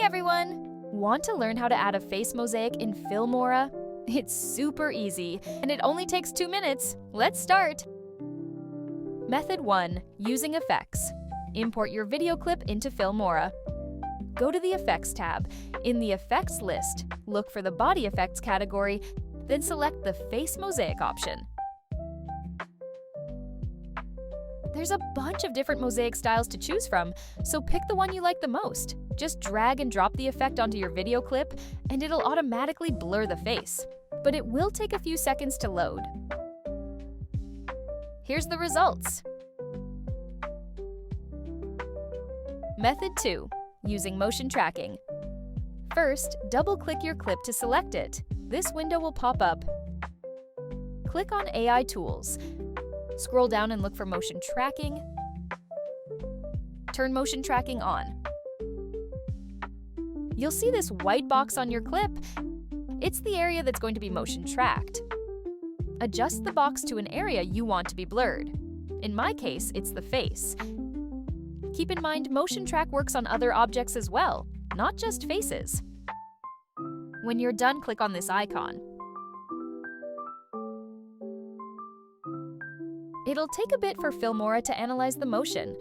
everyone! Want to learn how to add a face mosaic in Filmora? It's super easy, and it only takes 2 minutes. Let's start! Method 1. Using effects. Import your video clip into Filmora. Go to the Effects tab. In the Effects list, look for the Body Effects category, then select the Face Mosaic option. There's a bunch of different mosaic styles to choose from, so pick the one you like the most. Just drag and drop the effect onto your video clip, and it'll automatically blur the face. But it will take a few seconds to load. Here's the results. Method 2. Using motion tracking. First, double-click your clip to select it. This window will pop up. Click on AI Tools. Scroll down and look for motion tracking. Turn motion tracking on. You'll see this white box on your clip. It's the area that's going to be motion tracked. Adjust the box to an area you want to be blurred. In my case, it's the face. Keep in mind, motion track works on other objects as well, not just faces. When you're done, click on this icon. It'll take a bit for Filmora to analyze the motion.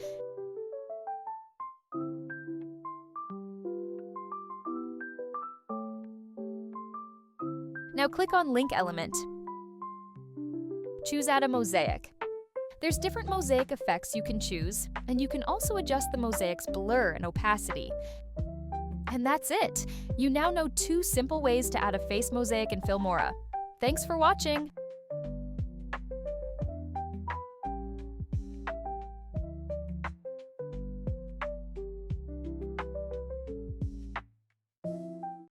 Now click on Link Element. Choose Add a Mosaic. There's different mosaic effects you can choose, and you can also adjust the mosaic's blur and opacity. And that's it! You now know 2 simple ways to add a face mosaic in Filmora. Thanks for watching!